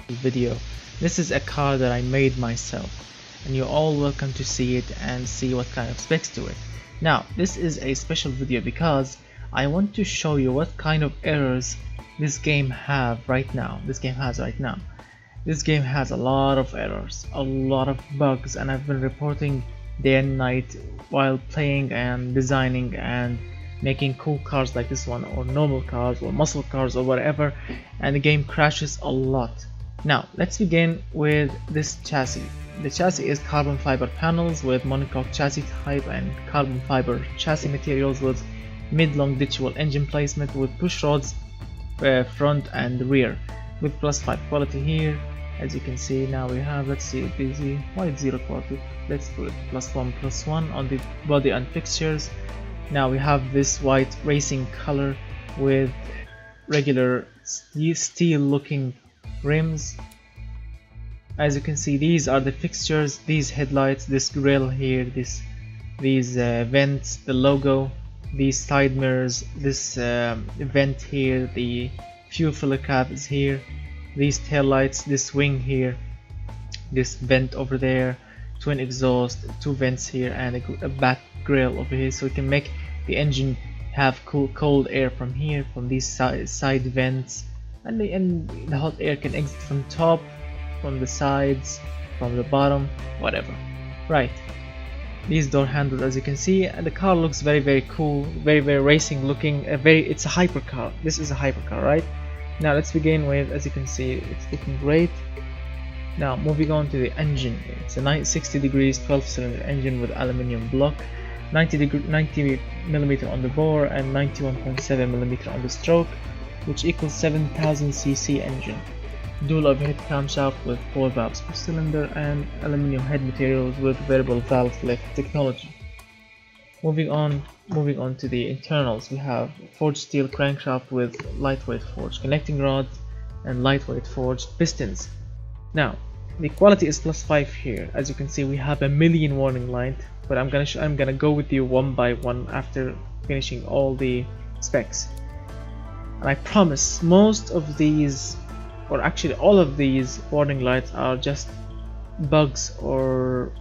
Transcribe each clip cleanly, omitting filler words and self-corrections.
video. This is a car that I made myself, and you're all welcome to see it and see what kind of specs to it. Now, this is a special video because I want to show you what kind of errors this game has right now. This game has a lot of errors, a lot of bugs, and I've been reporting day and night while playing and designing and making cool cars like this one, or normal cars, or muscle cars, or whatever, and the game crashes a lot. Now let's begin with this chassis. The chassis is carbon fiber panels with monocoque chassis type and carbon fiber chassis materials with mid-long ditchwell engine placement with push rods front and rear with +5 quality here. As you can see, now we have, let's see, why it's 0 quality, let's put it +1 on the body and fixtures. Now we have this white racing color with regular steel looking rims. As you can see, these are the fixtures, these headlights, this grille here, these vents, the logo, these side mirrors, this vent here, the fuel filler cap is here, these tail lights, this wing here, this vent over there, twin exhaust, 2 vents here, and a back grill over here, so we can make the engine have cold air from here, from these side vents, and the hot air can exit from top, from the sides, from the bottom, whatever. Right, these door handles, as you can see, and the car looks very cool, very racing looking, it's a hypercar. This is a hypercar, right? Now let's begin with, as you can see, it's looking great. Now moving on to the engine, it's a 60 degrees 12-cylinder engine with aluminium block, 90mm on the bore and 91.7mm on the stroke, which equals 7000 cc engine. Dual overhead camshaft with 4 valves per cylinder and aluminium head materials with variable valve lift technology. Moving on to the internals, we have forged steel crankshaft with lightweight forged connecting rods and lightweight forged pistons. Now the quality is +5 here. As you can see, we have a million warning light, but I'm gonna go with you one by one after finishing all the specs. And I promise most of these, or actually all of these warning lights, are just bugs or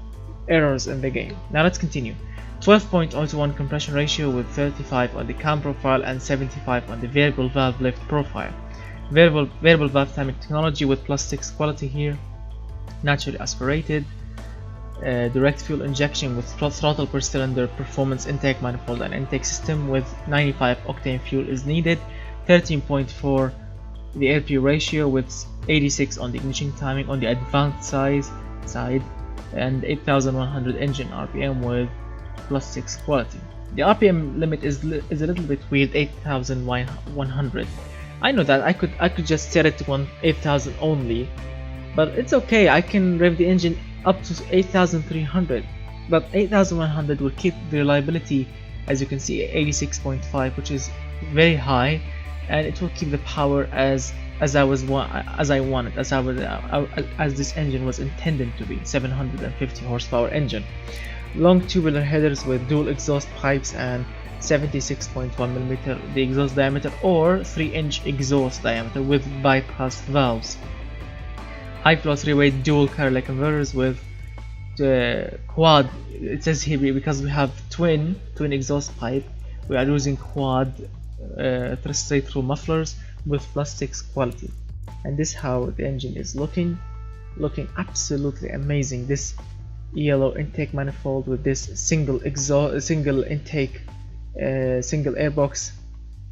errors in the game. Now let's continue. 12.0:1 compression ratio with 35 on the cam profile and 75 on the variable valve lift profile. Variable valve timing technology with +6 quality here. Naturally aspirated. Direct fuel injection with throttle per cylinder, performance intake manifold and intake system with 95 octane fuel is needed. 13.4 the RPU ratio with 86 on the ignition timing on the advanced side, and 8100 engine RPM with +6 quality. The RPM limit is a little bit weird, 8100. I know that I could just set it to 8000 only, but it's okay. I can rev the engine up to 8300, but 8100 will keep the reliability, as you can see, 86.5, which is very high, and it will keep the power as this engine was intended to be, 750 horsepower engine. Long tubular headers with dual exhaust pipes and 76.1mm the exhaust diameter, or 3-inch exhaust diameter with bypass valves. High flow 3-way dual Carrollet converters with quad. It says here because we have twin exhaust pipe, we are using quad straight through mufflers with +6 quality. And this is how the engine is looking absolutely amazing. This yellow intake manifold with this single intake, single airbox.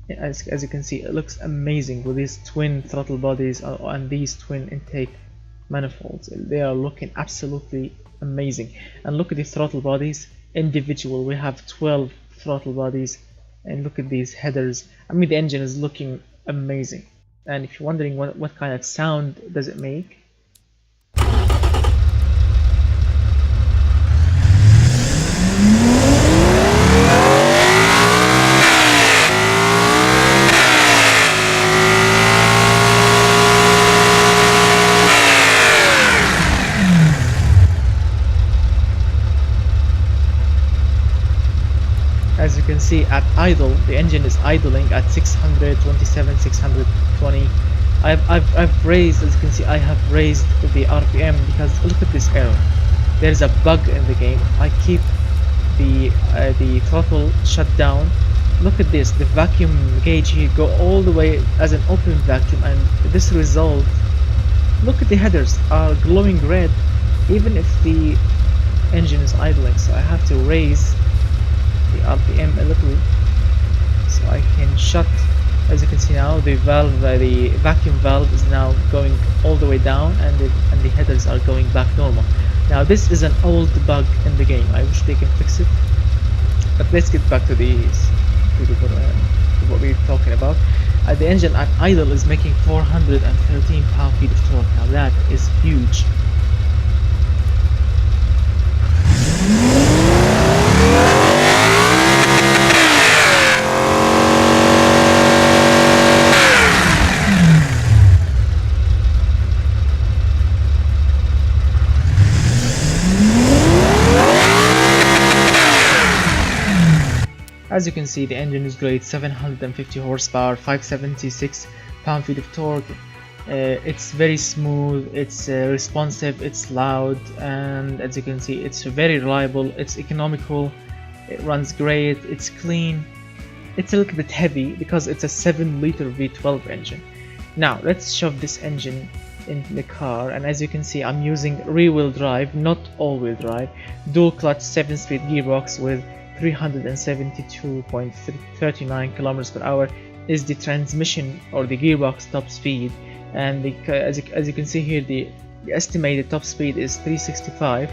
As you can see, it looks amazing with these twin throttle bodies and these twin intake manifolds. They are looking absolutely amazing. And look at the throttle bodies individual. We have 12 throttle bodies, and look at these headers. I mean, the engine is looking amazing. And if you're wondering what kind of sound does it make, as you can see, at idle, the engine is idling at 627, 620, I've raised, as you can see, I have raised the RPM because look at this error. There's a bug in the game. I keep the throttle shut down. Look at this, the vacuum gauge here go all the way as an open vacuum, and this result, look at the headers are glowing red even if the engine is idling. So I have to raise the RPM a little so I can shut. As you can see now, the valve, the vacuum valve is now going all the way down, and the headers are going back normal. Now this is an old bug in the game. I wish they can fix it. But let's get back to what we're talking about. The engine at idle is making 413 pound-feet of torque. Now that is huge. As you can see, the engine is great, 750 horsepower, 576 pound-feet of torque. It's very smooth, it's responsive, it's loud, and as you can see, it's very reliable, it's economical, it runs great, it's clean. It's a little bit heavy because it's a 7-liter V12 engine. Now let's shove this engine in the car, and as you can see, I'm using rear-wheel drive, not all-wheel drive, dual clutch 7-speed gearbox with 372.39 kilometers per hour is the transmission or the gearbox top speed, and as you can see here, the estimated top speed is 365.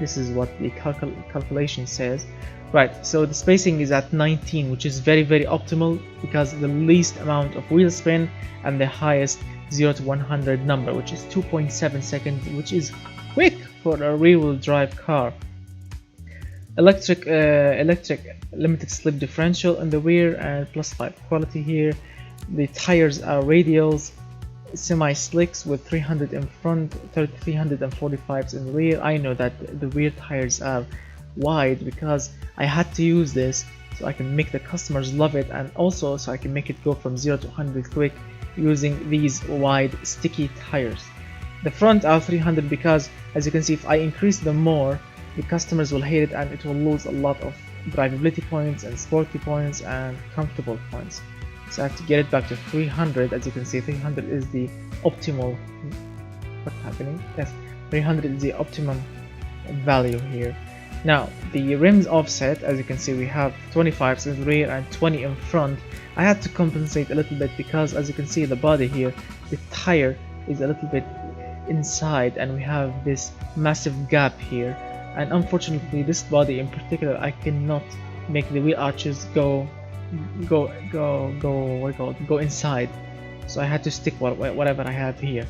This is what the calculation says. Right, so the spacing is at 19, which is very optimal because the least amount of wheel spin and the highest 0 to 100 number, which is 2.7 seconds, which is quick for a rear-wheel drive car. Electric limited slip differential in the rear and +5 quality here. The tires are radials, semi-slicks with 300 in front, 345s in the rear. I know that the rear tires are wide because I had to use this so I can make the customers love it, and also so I can make it go from 0 to 100 quick using these wide sticky tires. The front are 300 because, as you can see, if I increase them more, the customers will hate it and it will lose a lot of drivability points and sporty points and comfortable points. So I have to get it back to 300. As you can see, 300 is the optimal. What's happening? Yes, 300 is the optimum value here. Now the rims offset, as you can see, we have 25s in the rear and 20 in front. I had to compensate a little bit because, as you can see, the body here, the tire is a little bit inside and we have this massive gap here. And unfortunately, this body in particular, I cannot make the wheel arches go inside. So I had to stick whatever I have here.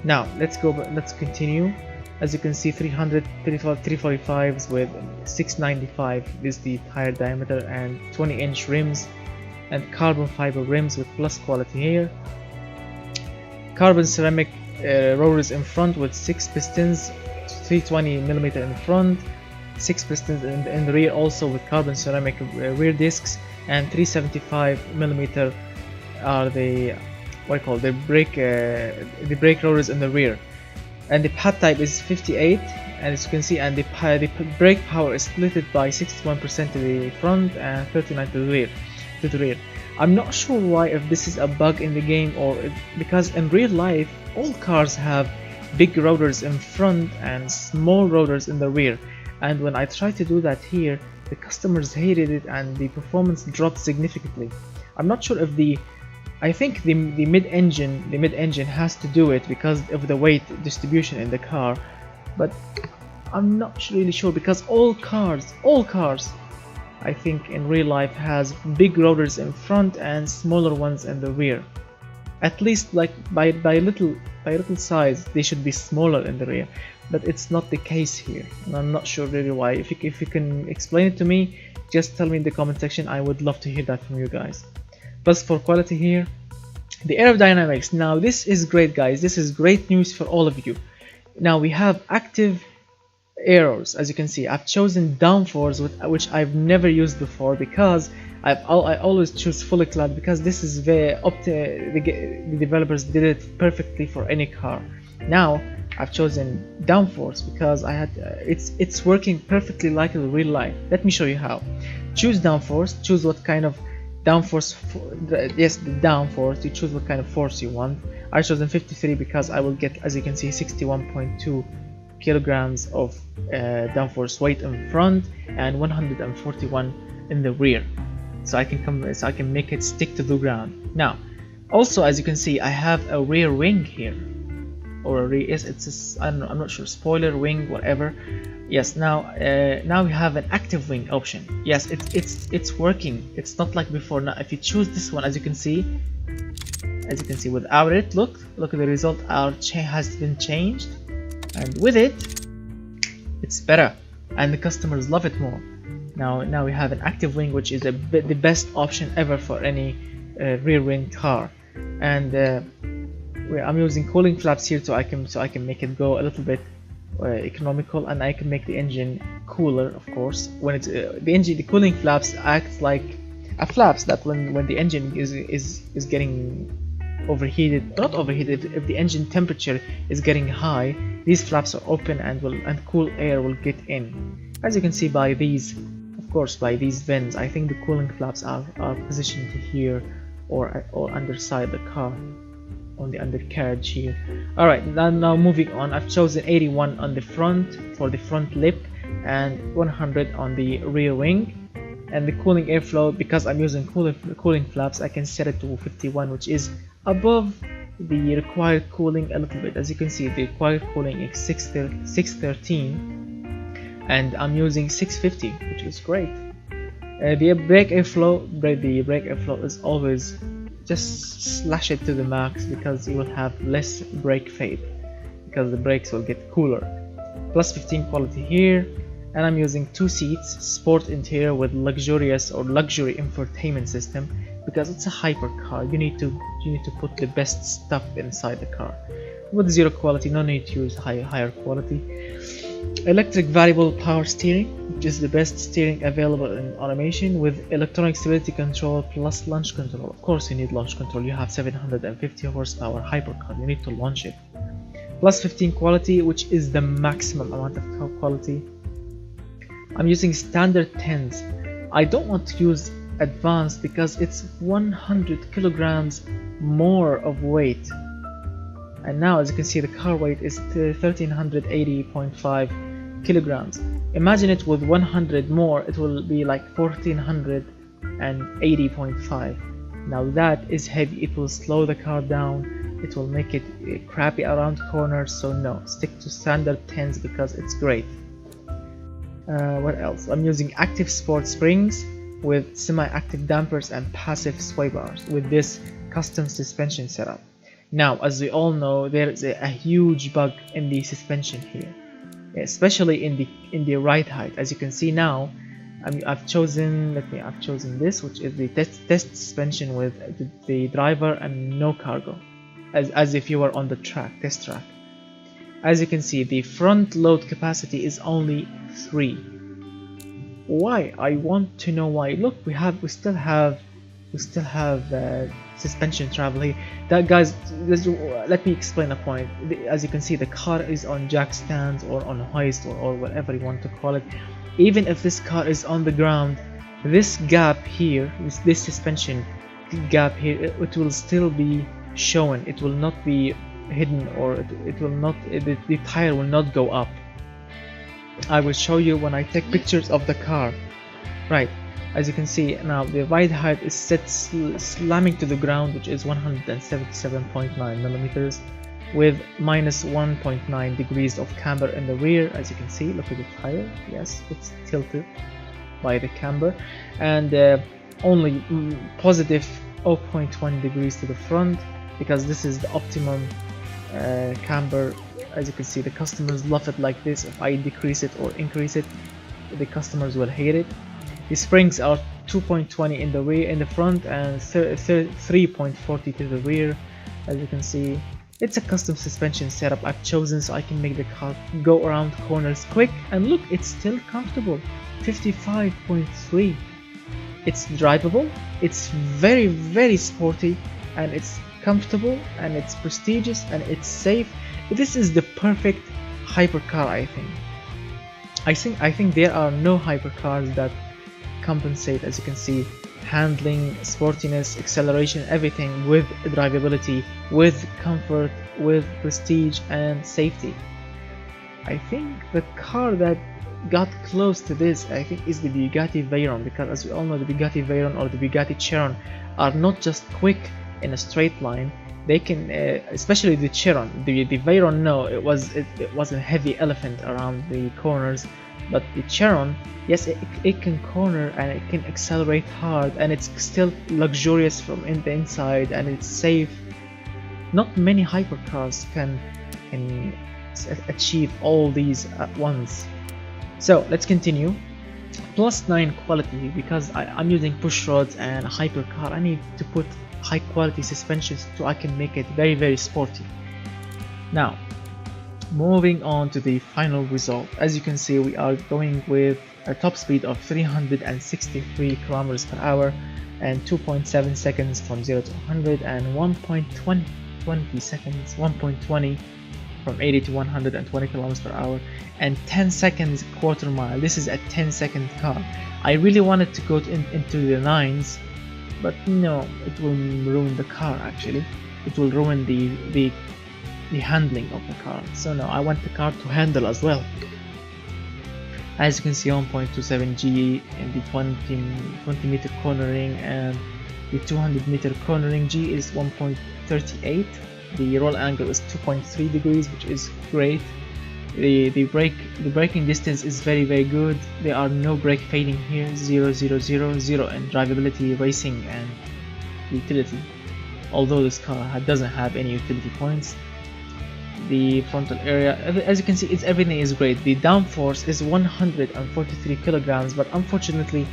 Now let's continue. As you can see, 345s with 695 is the tire diameter, and 20-inch rims and carbon fiber rims with plus quality here. Carbon ceramic rotors in front with 6 pistons, 320mm in front, 6 pistons in the rear, also with carbon ceramic rear discs, and 375mm are the brake rotors in the rear. And the pad type is 58, and as you can see, and the brake power is split by 61% to the front and 39% to the rear. I'm not sure why, if this is a bug in the game or because in real life all cars have big rotors in front and small rotors in the rear, and when I tried to do that here, the customers hated it and the performance dropped significantly. I'm not sure if I think the mid-engine has to do it because of the weight distribution in the car, but I'm not really sure because all cars I think in real life has big rotors in front and smaller ones in the rear. At least like by little size they should be smaller in the rear, but it's not the case here, and I'm not sure really why. If you can explain it to me, just tell me in the comment section. I would love to hear that from you guys. Plus for quality here, the aerodynamics. Now this is great, guys. This is great news for all of you. Now we have active arrows. As you can see, I've chosen downforce, which I've never used before because I always choose fully clad because this is the developers did it perfectly for any car. Now I've chosen downforce because it's working perfectly like in real life. Let me show you how. Choose downforce, choose what kind of downforce, yes, the downforce, you choose what kind of force you want. I chosen 53 because I will get, as you can see, 61.2 kilograms of downforce weight in front and 141 in the rear, so I can make it stick to the ground. Now also, as you can see, I have a rear wing here, or a rear, yes, I'm not sure, spoiler, wing, whatever. Yes, now we have an active wing option. Yes, it's working. It's not like before. Now if you choose this one, as you can see without it, look at the result. Our chain has been changed, and with it, it's better, and the customers love it more. Now we have an active wing, which is the best option ever for any rear wing car. And I'm using cooling flaps here so I can make it go a little bit economical, and I can make the engine cooler. Of course, when it's the cooling flaps act like a flaps that when the engine is getting overheated, not overheated, if the engine temperature is getting high, these flaps are open and cool air will get in. As you can see by these, of course, by these vents, I think the cooling flaps are positioned here or underside the car, on the undercarriage here. Alright, now moving on, I've chosen 81 on the front for the front lip and 100 on the rear wing. And the cooling airflow, because I'm using cooling flaps, I can set it to 51, which is above the required cooling a little bit. As you can see, the required cooling is 613 and I'm using 650, which is great. The brake airflow is always just slash it to the max, because you will have less brake fade because the brakes will get cooler. Plus 15 quality here, and I'm using 2 seats, sport interior with luxurious or luxury infotainment system, because it's a hypercar. You need to put the best stuff inside the car. With 0 quality, no need to use higher quality. Electric variable power steering, which is the best steering available in automation, with electronic stability control plus launch control. Of course you need launch control, you have 750 horsepower hypercar, you need to launch it. Plus 15 quality, which is the maximum amount of top quality. I'm using standard 10s. I don't want to use advanced because it's 100 kilograms more of weight. And now, as you can see, the car weight is 1380.5 kilograms. Imagine it with 100 more, it will be like 1480.5. Now that is heavy, it will slow the car down, it will make it crappy around corners, so no, stick to standard 10s because it's great. What else? I'm using active sport springs with semi-active dampers and passive sway bars with this custom suspension setup. Now, as we all know, there is a huge bug in the suspension here, especially in the ride height. As you can see now, I've chosen this, which is the test suspension with the driver and no cargo, as if you were on the test track. As you can see, the front load capacity is only 3. Why? I want to know why. Look, we still have suspension travel here. Guys, let me explain a point. As you can see, the car is on jack stands or on hoist or whatever you want to call it. Even if this car is on the ground, this gap here, this suspension gap here, it will still be shown. It will not be hidden, or it will not, the tire will not go up. I will show you when I take pictures of the car. Right, as you can see now, the ride height is set slamming to the ground, which is 177.9 millimeters, with minus 1.9 degrees of camber in the rear. As you can see, look at the tire. Yes, it's tilted by the camber, and only positive 0.1 degrees to the front, because this is the optimum camber. As you can see, the customers love it like this. If I decrease it or increase it, the customers will hate it. The springs are 2.20 in the rear, in the front, and 3.40 to the rear. As you can see, it's a custom suspension setup I've chosen so I can make the car go around corners quick, and look, it's still comfortable. 55.3. it's drivable, it's very sporty, and it's comfortable, and it's prestigious, and it's safe. This is the perfect hypercar, I think. I think there are no hypercars that compensate, as you can see, handling, sportiness, acceleration, everything with drivability, with comfort, with prestige and safety. I think the car that got close to this, I think, is the Bugatti Veyron, because as we all know, the Bugatti Veyron or the Bugatti Chiron are not just quick in a straight line. They can, especially the Chiron, the Veyron, no, it was a heavy elephant around the corners, but the Chiron, yes, it can corner and it can accelerate hard, and it's still luxurious from the inside, and it's safe. Not many hypercars can achieve all these at once. So let's continue. +9 quality, because I'm using push rods and a hypercar. I need to put high quality suspensions so I can make it very sporty. Now, moving on to the final result. As you can see, we are going with a top speed of 363 kilometers per hour and 2.7 seconds from 0 to 100, and 1.20 seconds, 1.20 from 80 to 120 kilometers per hour, and 10 seconds quarter mile. This is a 10-second car. I really wanted to go into the 9s, but no, it will ruin the car. Actually, it will ruin the handling of the car. So no, I want the car to handle as well. As you can see, 1.27 G in the 20 meter cornering, and the 200 meter cornering G is 1.38. The roll angle is 2.3 degrees, which is great. The braking distance is very good. There are no brake fading here. 0 0 0 0 in drivability, racing and utility, although this car doesn't have any utility points. The frontal area, as you can see, everything is great. The downforce is 143 kilograms, but unfortunately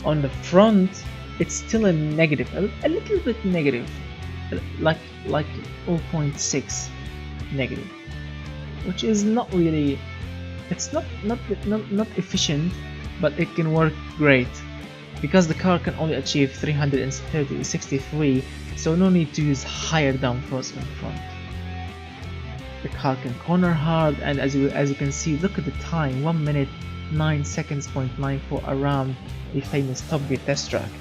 on the front it's still a negative, a little bit negative, like 0.6 negative, which is not really, it's not efficient, but it can work great because the car can only achieve 363, so no need to use higher downforce in front. The car can corner hard, and as you can see, look at the time, 1 minute 9 seconds .94 around the famous Top Gear test track.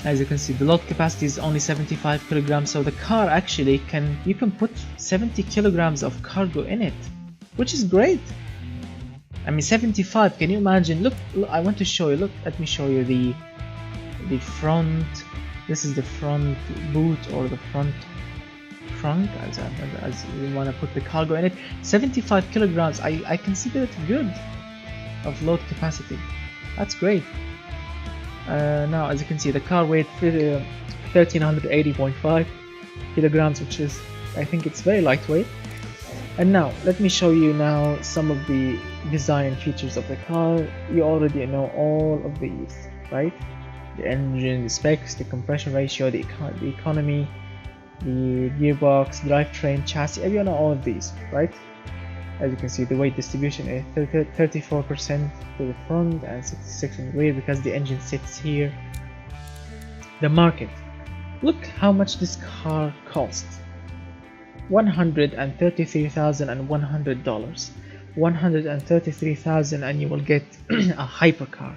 As you can see, the load capacity is only 75 kilograms, so the car actually you can put 70 kilograms of cargo in it, which is great. I mean, 75, can you imagine? Look, I want to show you, look, let me show you the front. This is the front boot, or the front trunk, as you want to put the cargo in it. 75 kilograms, I consider it good of load capacity. That's great. Now, as you can see, the car weighs 1380.5 kilograms, which is, I think it's very lightweight. And now let me show you now some of the design features of the car. You already know all of these, right? The engine, the specs, the compression ratio, the economy, the gearbox, drivetrain, chassis. You know all of these, right? As you can see, the weight distribution is 34% to the front and 66% in the rear, because the engine sits here. The market, look how much this car costs. $133,100. $133,000 and you will get a hypercar.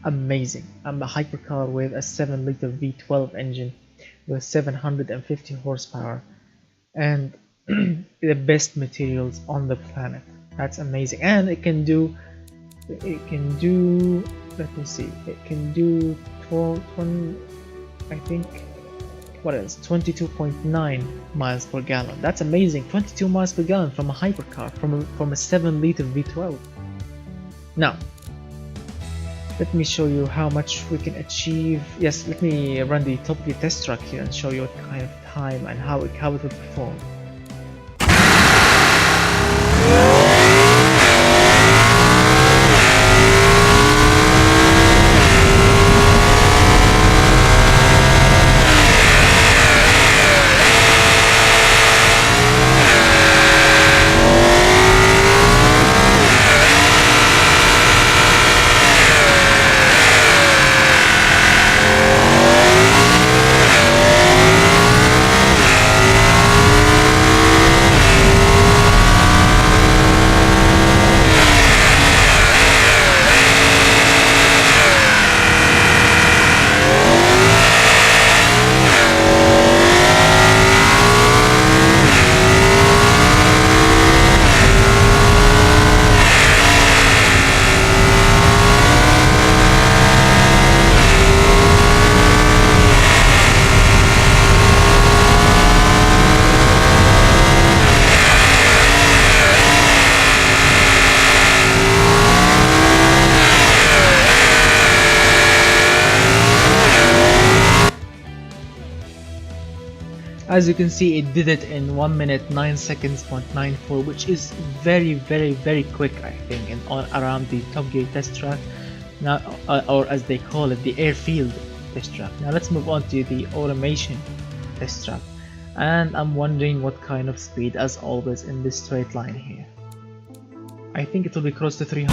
Amazing. A hypercar with a 7-liter V12 engine with 750 horsepower and the best materials on the planet. That's amazing. And it can do let me see, it can do 20, I think, what else, 22.9 miles per gallon. That's amazing. 22 miles per gallon from a hypercar, from a 7-liter V12. Now let me show you how much we can achieve. Yes, let me run the Top Gear test track here and show you what kind of time and how it would perform. As you can see, it did it in 1 minute 9 seconds .94, which is very quick, I think, and on around the Top Gear test track now, or as they call it, the airfield test track. Now let's move on to the automation test track, and I'm wondering what kind of speed, as always, in this straight line here. I think it will be close to 300.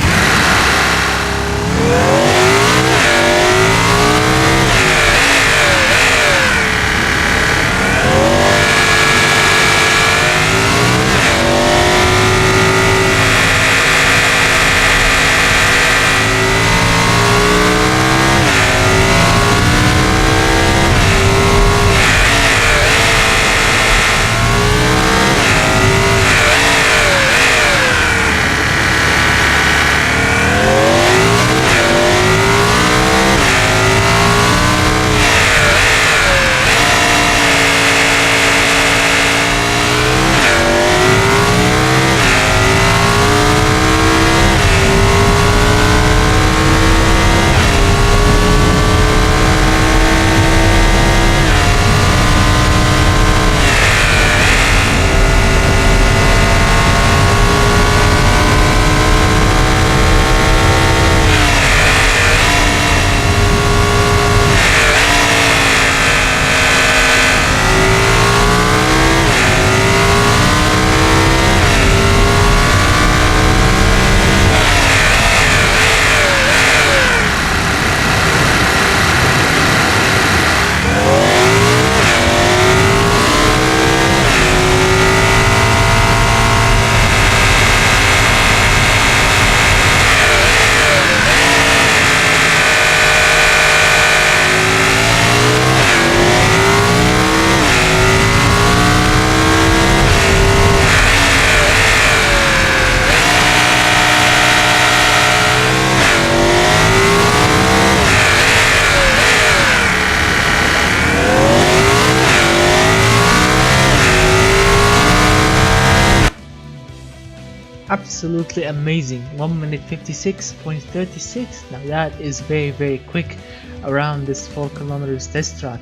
Absolutely amazing. 1 minute 56.36. Now that is very quick around this 4 kilometers test track.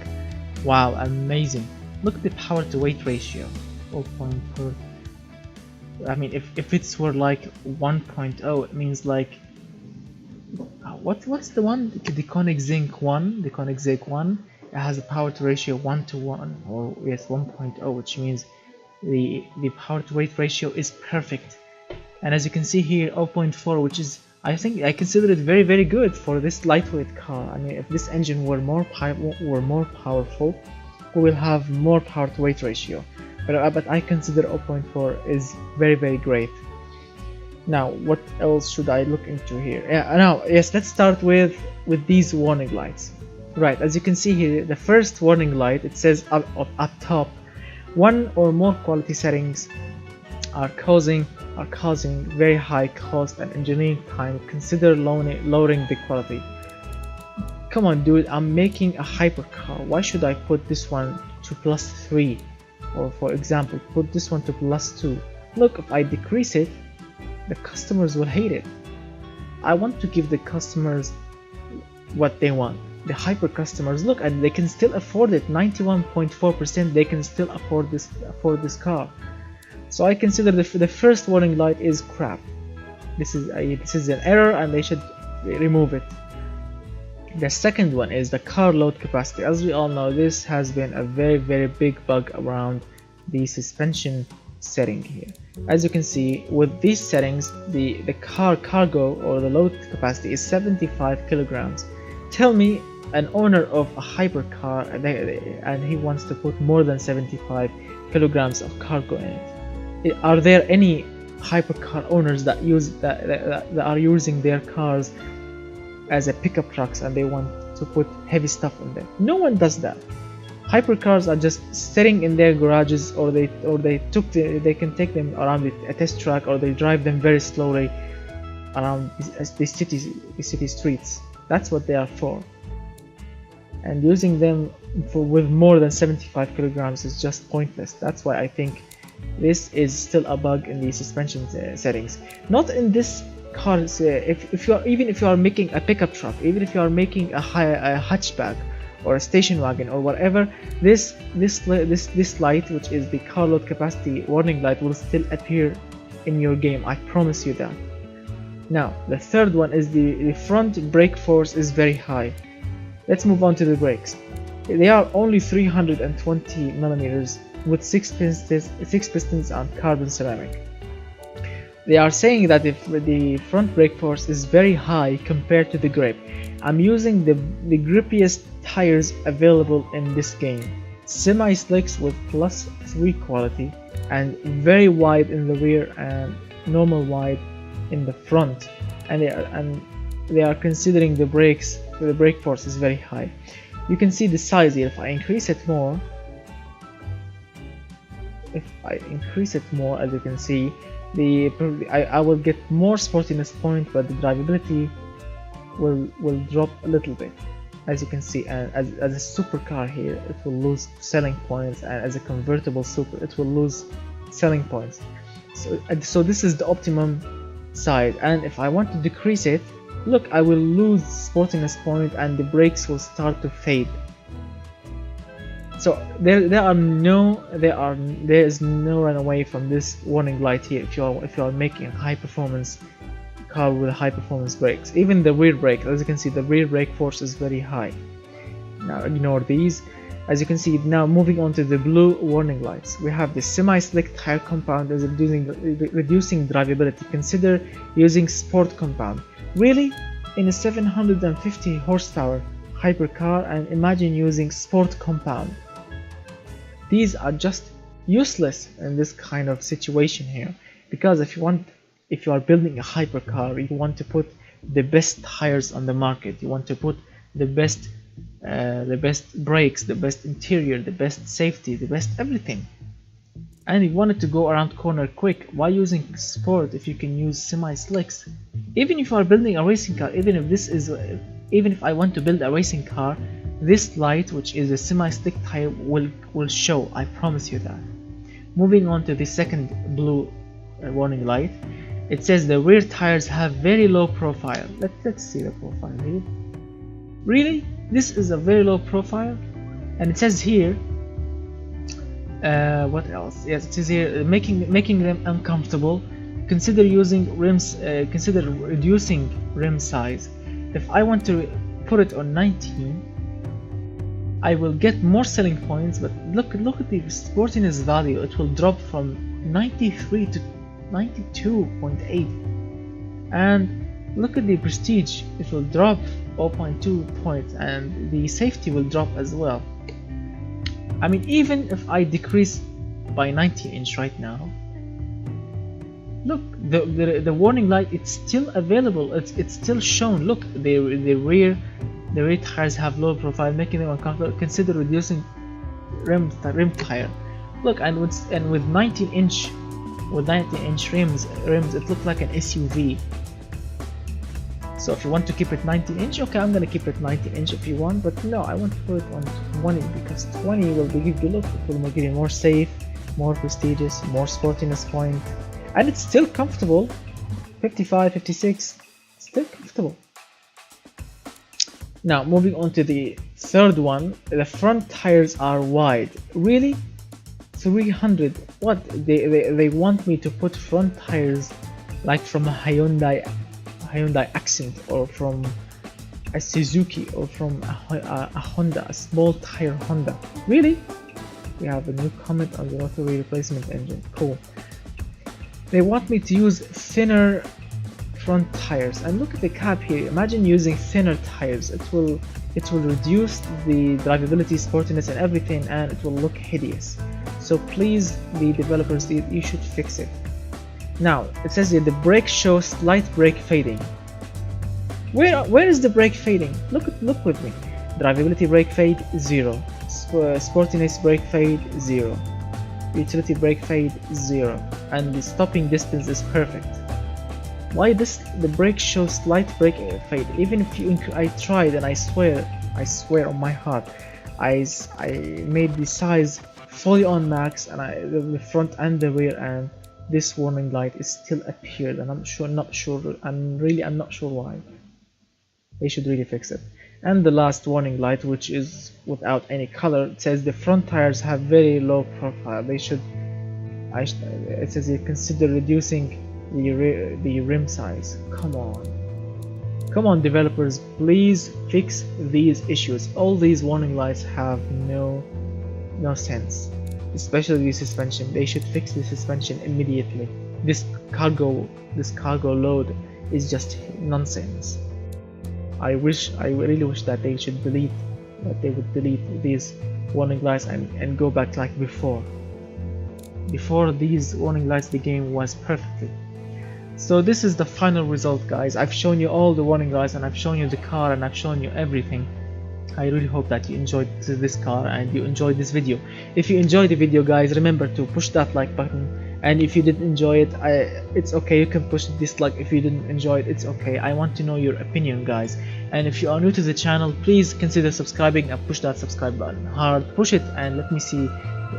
Wow, amazing. Look at the power to weight ratio, 0.4. I mean, if it were like 1.0, it means like what's the one, the Koenigsegg 1, the Koenigsegg 1, it has a power to ratio 1:1, or yes, 1.0, which means the power to weight ratio is perfect. And as you can see here, 0.4, which is, I think I consider it very good for this lightweight car. I mean, if this engine were more powerful, we will have more power to weight ratio. But I consider 0.4 is very great. Now, what else should I look into here? Yes, let's start with these warning lights. Right, as you can see here, the first warning light, it says up top, one or more quality settings are causing very high cost and engineering time. Consider lowering the quality. Come on, dude, I'm making a hypercar. Why should I put this one to +3? Or for example, put this one to +2. Look, if I decrease it, the customers will hate it. I want to give the customers what they want. The hyper customers, look, and they can still afford it. 91.4% they can still afford this car. So I consider the first warning light is crap. This is an error and they should remove it. The second one is the car load capacity. As we all know, this has been a very big bug around the suspension setting here. As you can see, with these settings, the car cargo or the load capacity is 75 kilograms. Tell me an owner of a hypercar and he wants to put more than 75 kilograms of cargo in it. Are there any hypercar owners that are using their cars as a pickup trucks and they want to put heavy stuff in them? No one does that. Hypercars are just sitting in their garages, or they can take them around a test track, or they drive them very slowly around the city streets. That's what they are for. And using them with more than 75 kilograms is just pointless. That's why I think this is still a bug in the suspension settings. Not in this cars. Even if you are making a pickup truck, even if you are making a hatchback, or a station wagon or whatever, this light, which is the car load capacity warning light, will still appear in your game. I promise you that. Now the third one is the front brake force is very high. Let's move on to the brakes. They are only 320 millimeters with 6 pistons on carbon ceramic. They are saying that if the front brake force is very high compared to the grip. I'm using the grippiest tires available in this game. Semi-slicks with +3 quality and very wide in the rear and normal wide in the front, and they are considering the brakes. The brake force is very high. You can see the size here. If I increase it more, as you can see, I will get more sportiness point, but the drivability will drop a little bit, as you can see. And as a supercar here, it will lose selling points, and as a convertible super, it will lose selling points. So this is the optimum side, and if I want to decrease it, look, I will lose sportiness point and the brakes will start to fade. So there is no runaway from this warning light here if you are making a high performance car with high performance brakes. Even the rear brake, as you can see, the rear brake force is very high. Now ignore these. As you can see, now moving on to the blue warning lights, we have the semi-slick tire compound is reducing drivability. Consider using sport compound. Really? In a 750 horsepower hypercar, and imagine using sport compound. These are just useless in this kind of situation here, because if you are building a hypercar, you want to put the best tires on the market, you want to put the best brakes, the best interior, the best safety, the best everything, and you want it to go around corner quick. Why using sport if you can use semi-slicks? Even if you are building a racing car, even if I want to build a racing car, this light, which is a semi-slick tire, will show. I promise you that. Moving on to the second blue warning light, it says the rear tires have very low profile. Let's see the profile here. Really? This is a very low profile, and it says here, what else? Yes, it says here, making them uncomfortable. Consider using rims. Consider reducing rim size. If I want to put it on 19, I will get more selling points. But look at the sportiness value. It will drop from 93 to 92.8, and look at the prestige. It will drop 0.2 points, and the safety will drop as well. I mean, even if I decrease by 19" right now, look, the warning light, it's still available. It's still shown. Look, the rear tires have low profile, making them uncomfortable. Consider reducing rim tire. Look, and with 19" rims, it looks like an SUV. So if you want to keep it 19", okay, I'm gonna keep it 19" if you want, but no, I want to put it on 20, because 20 will give you, look, it will make it more safe, more prestigious, more sportiness point, and it's still comfortable. 55, 56, still comfortable. Now moving on to the third one, the front tires are wide. Really? 300? What? They want me to put front tires like from a Hyundai Accent, or from a Suzuki, or from a Honda, a small tire Honda. Really? We have a new comment on the rotary replacement engine. Cool. They want me to use thinner front tires, and look at the cap here. Imagine using thinner tires. It will reduce the drivability, sportiness, and everything, and it will look hideous. So please, the developers, you should fix it. Now it says here the brake shows slight brake fading. Where is the brake fading? Look with me. Drivability brake fade 0. Sportiness brake fade 0. Utility brake fade 0. And the stopping distance is perfect. Why the brake shows slight brake fade? Even if I tried, and I swear on my heart, I made the size fully on max, and the front and the rear, and this warning light is still appeared, and I'm not sure why. They should really fix it. And the last warning light, which is without any color, it says the front tires have very low profile. They should, it says you consider reducing the rim size. Come on developers, please fix these issues. All these warning lights have no sense, especially the suspension. They should fix the suspension immediately. This cargo load is just nonsense. I really wish that they would delete these warning lights and go back like before these warning lights. The game was perfect. So this is the final result, guys. I've shown you all the warning lights, and I've shown you the car, and I've shown you everything. I really hope that you enjoyed this car and you enjoyed this video. If you enjoyed the video, guys, remember to push that like button. And if you didn't enjoy it, it's okay, you can push dislike. If you didn't enjoy it, it's okay. I want to know your opinion, guys. And if you are new to the channel, please consider subscribing and push that subscribe button hard. Push it and let me see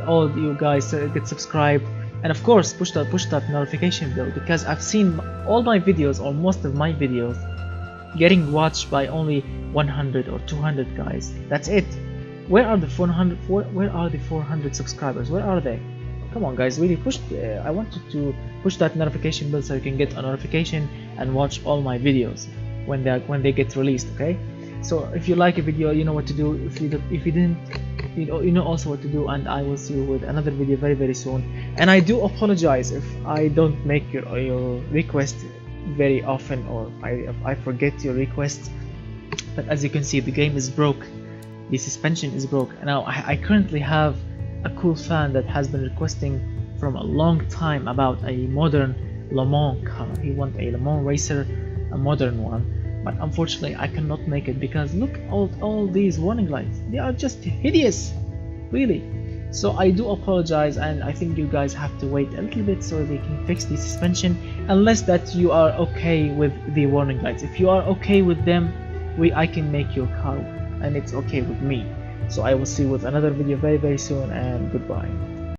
all of you guys get subscribed. And of course, push that notification bell, because I've seen all my videos, or most of my videos, getting watched by only 100 or 200 guys. That's it. Where are the 400? Where are the 400 subscribers? Where are they? Come on, guys, really push. I want you to push that notification bell so you can get a notification and watch all my videos when they get released. Okay. So if you like a video, you know what to do. If you didn't, you know also what to do. And I will see you with another video very soon. And I do apologize if I don't make your request very often, or I forget your requests. But as you can see, the game is broke. The suspension is broke. Now I currently have a cool fan that has been requesting from a long time about a modern Le Mans car. He wants a Le Mans racer, a modern one. But unfortunately I cannot make it, because look, all these warning lights, they are just hideous, really. So I do apologize, and I think you guys have to wait a little bit so they can fix the suspension, unless that you are okay with the warning lights. If you are okay with them, I can make your car, and it's okay with me. So I will see you with another video very soon, and goodbye.